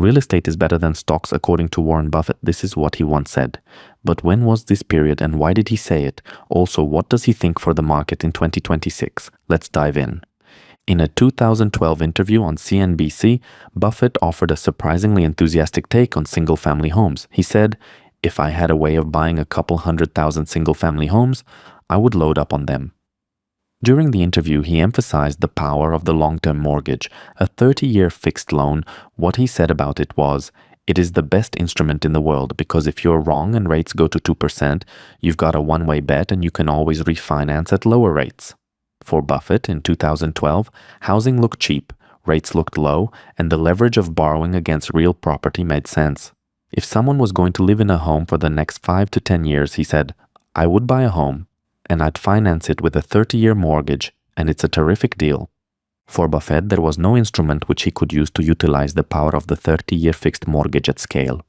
Real estate is better than stocks according to Warren Buffett. This is what he once said. But when was this period and why did he say it? Also, what does he think for the market in 2026? Let's dive in. In a 2012 interview on CNBC, Buffett offered a surprisingly enthusiastic take on single-family homes. He said, "If I had a way of buying a couple 100,000 single-family homes, I would load up on them." During the interview, he emphasized the power of the long-term mortgage, a 30-year fixed loan. What he said about it was, "It is the best instrument in the world because if you're wrong and rates go to 2%, you've got a one-way bet and you can always refinance at lower rates." For Buffett in 2012, housing looked cheap, rates looked low, and the leverage of borrowing against real property made sense. If someone was going to live in a home for the next 5 to 10 years, he said, "I would buy a home and I'd finance it with a 30-year mortgage, and it's a terrific deal." For Buffett, there was no instrument which he could use to utilize the power of the 30-year fixed mortgage at scale.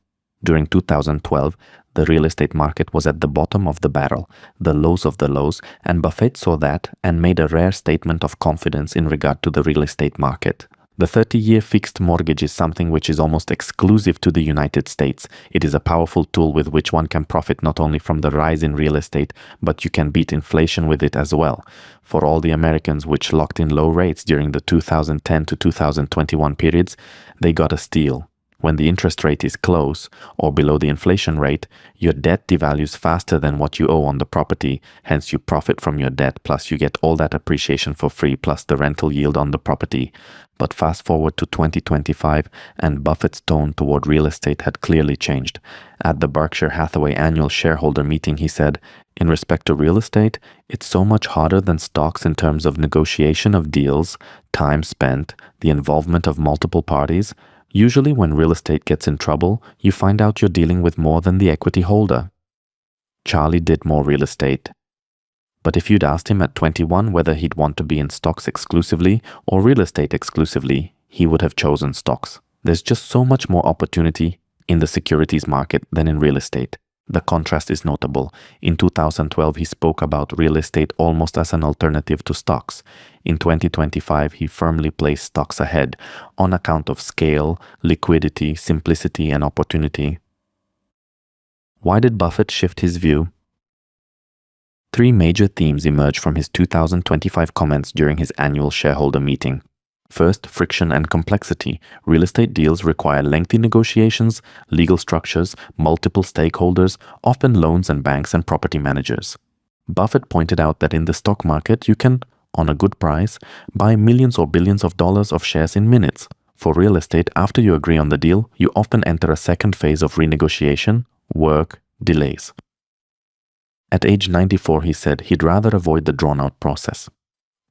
During 2012, the real estate market was at the bottom of the barrel, the lows of the lows, and Buffett saw that and made a rare statement of confidence in regard to the real estate market. The 30-year fixed mortgage is something which is almost exclusive to the United States. It is a powerful tool with which one can profit not only from the rise in real estate, but you can beat inflation with it as well. For all the Americans which locked in low rates during the 2010 to 2021 periods, they got a steal. When the interest rate is close or below the inflation rate, your debt devalues faster than what you owe on the property, hence you profit from your debt, plus you get all that appreciation for free plus the rental yield on the property. But fast forward to 2025 and Buffett's tone toward real estate had clearly changed. At the Berkshire Hathaway annual shareholder meeting, he said, "In respect to real estate, it's so much harder than stocks in terms of negotiation of deals, time spent, the involvement of multiple parties. Usually when real estate gets in trouble, you find out you're dealing with more than the equity holder." Charlie did more real estate. But if you'd asked him at 21 whether he'd want to be in stocks exclusively or real estate exclusively, he would have chosen stocks. There's just so much more opportunity in the securities market than in real estate. The contrast is notable. In 2012, he spoke about real estate almost as an alternative to stocks. In 2025, he firmly placed stocks ahead on account of scale, liquidity, simplicity, and opportunity. Why did Buffett shift his view? 3 major themes emerge from his 2025 comments during his annual shareholder meeting. First, friction and complexity. Real estate deals require lengthy negotiations, legal structures, multiple stakeholders, often loans and banks and property managers. Buffett pointed out that in the stock market, you can, on a good price, buy millions or billions of dollars of shares in minutes. For real estate, after you agree on the deal, you often enter a second phase of renegotiation, work, delays. At age 94, he said he'd rather avoid the drawn-out process.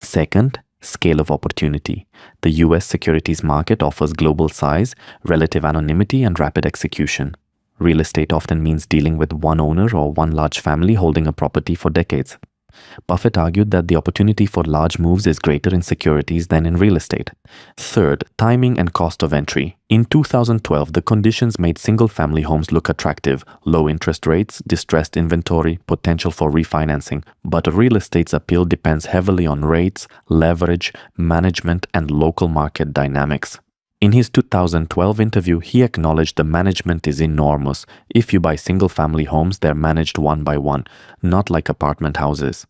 Second, scale of opportunity. The US securities market offers global size, relative anonymity, and rapid execution. Real estate often means dealing with one owner or one large family holding a property for decades. Buffett argued that the opportunity for large moves is greater in securities than in real estate. Third, timing and cost of entry. In 2012, the conditions made single-family homes look attractive: low interest rates, distressed inventory, potential for refinancing. But real estate's appeal depends heavily on rates, leverage, management, and local market dynamics. In his 2012 interview, he acknowledged the management is enormous. If you buy single-family homes, they're managed one by one, not like apartment houses.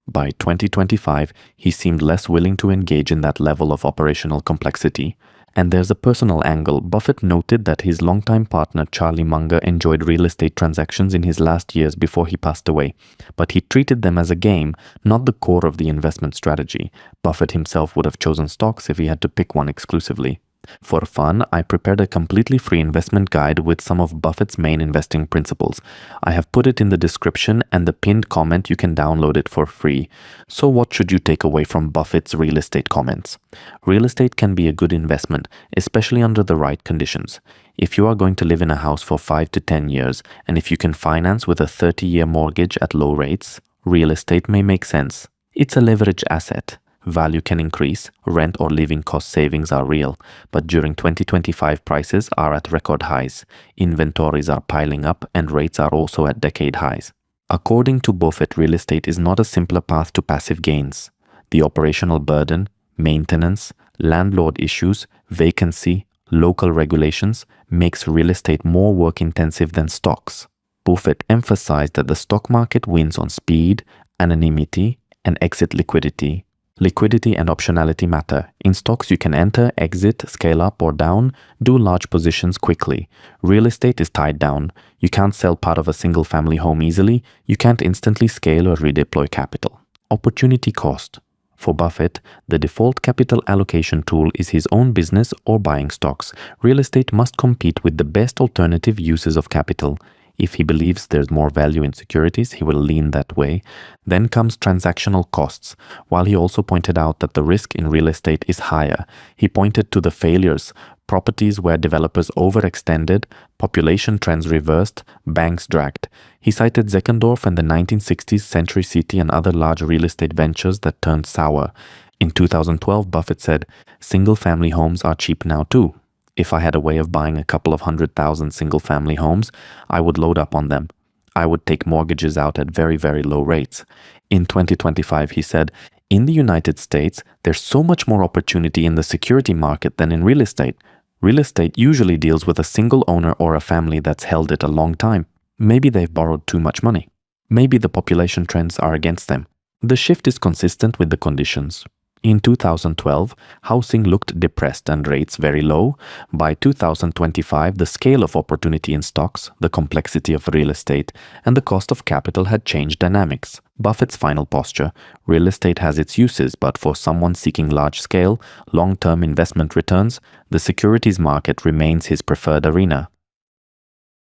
By 2025, he seemed less willing to engage in that level of operational complexity. And there's a personal angle. Buffett noted that his longtime partner Charlie Munger enjoyed real estate transactions in his last years before he passed away, but he treated them as a game, not the core of the investment strategy. Buffett himself would have chosen stocks if he had to pick one exclusively. For fun, I prepared a completely free investment guide with some of Buffett's main investing principles. I have put it in the description and the pinned comment. You can download it for free. So what should you take away from Buffett's real estate comments? Real estate can be a good investment, especially under the right conditions. If you are going to live in a house for 5 to 10 years, and if you can finance with a 30-year mortgage at low rates, real estate may make sense. It's a leverage asset. Value can increase, rent or living cost savings are real, but during 2025 prices are at record highs, inventories are piling up, and rates are also at decade highs. According to Buffett, real estate is not a simpler path to passive gains. The operational burden, maintenance, landlord issues, vacancy, local regulations makes real estate more work-intensive than stocks. Buffett emphasized that the stock market wins on speed, anonymity, and exit liquidity. Liquidity and optionality matter. In stocks, you can enter, exit, scale up or down, do large positions quickly. Real estate is tied down. You can't sell part of a single family home easily. You can't instantly scale or redeploy capital. Opportunity cost. For Buffett, the default capital allocation tool is his own business or buying stocks. Real estate must compete with the best alternative uses of capital. If he believes there's more value in securities, he will lean that way. Then comes transactional costs. While he also pointed out that the risk in real estate is higher, he pointed to the failures, properties where developers overextended, population trends reversed, banks dragged. He cited Zeckendorf and the 1960s Century City and other large real estate ventures that turned sour. In 2012, Buffett said, "Single-family homes are cheap now too. If I had a way of buying a couple of 100,000 single-family homes, I would load up on them. I would take mortgages out at very, very low rates." In 2025, he said, "In the United States, there's so much more opportunity in the security market than in real estate. Real estate usually deals with a single owner or a family that's held it a long time. Maybe they've borrowed too much money. Maybe the population trends are against them. The shift is consistent with the conditions." In 2012, housing looked depressed and rates very low. By 2025, the scale of opportunity in stocks, the complexity of real estate, and the cost of capital had changed dynamics. Buffett's final posture: real estate has its uses, but for someone seeking large-scale, long-term investment returns, the securities market remains his preferred arena.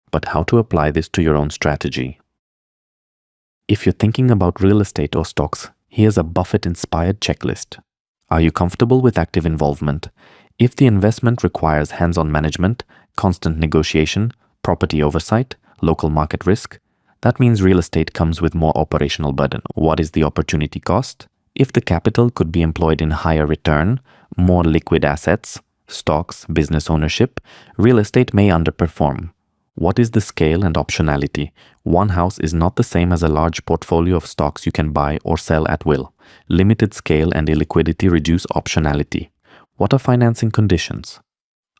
But how to apply this to your own strategy? If you're thinking about real estate or stocks, here's a Buffett-inspired checklist. Are you comfortable with active involvement? If the investment requires hands-on management, constant negotiation, property oversight, local market risk, that means real estate comes with more operational burden. What is the opportunity cost? If the capital could be employed in higher return, more liquid assets, stocks, business ownership, real estate may underperform. What is the scale and optionality? One house is not the same as a large portfolio of stocks you can buy or sell at will. Limited scale and illiquidity reduce optionality. What are financing conditions?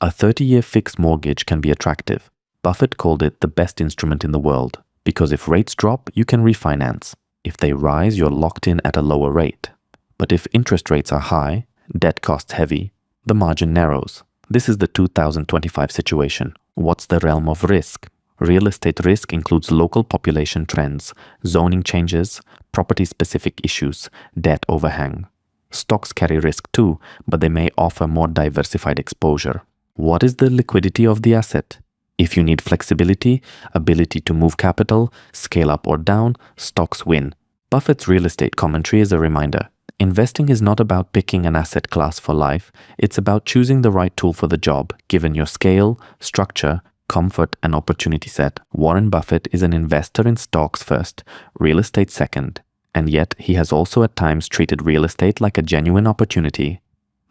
A 30-year fixed mortgage can be attractive. Buffett called it the best instrument in the world, because if rates drop, you can refinance. If they rise, you're locked in at a lower rate. But if interest rates are high, debt costs heavy, the margin narrows. This is the 2025 situation. What's the realm of risk? Real estate risk includes local population trends, zoning changes, property-specific issues, debt overhang. Stocks carry risk too, but they may offer more diversified exposure. What is the liquidity of the asset? If you need flexibility, ability to move capital, scale up or down, stocks win. Buffett's real estate commentary is a reminder. Investing is not about picking an asset class for life. It's about choosing the right tool for the job, given your scale, structure, comfort, and opportunity set. Warren Buffett is an investor in stocks first, real estate second, and yet he has also at times treated real estate like a genuine opportunity.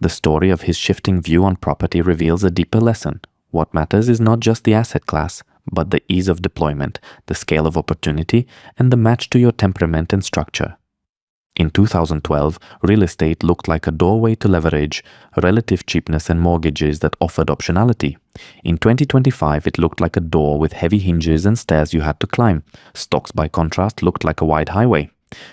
The story of his shifting view on property reveals a deeper lesson. What matters is not just the asset class, but the ease of deployment, the scale of opportunity, and the match to your temperament and structure. In 2012, real estate looked like a doorway to leverage, relative cheapness, and mortgages that offered optionality. In 2025, it looked like a door with heavy hinges and stairs you had to climb. Stocks, by contrast, looked like a wide highway.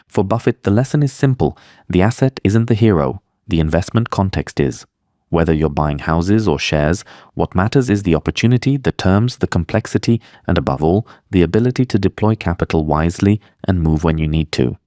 For Buffett, the lesson is simple. The asset isn't the hero. The investment context is. Whether you're buying houses or shares, what matters is the opportunity, the terms, the complexity, and above all, the ability to deploy capital wisely and move when you need to.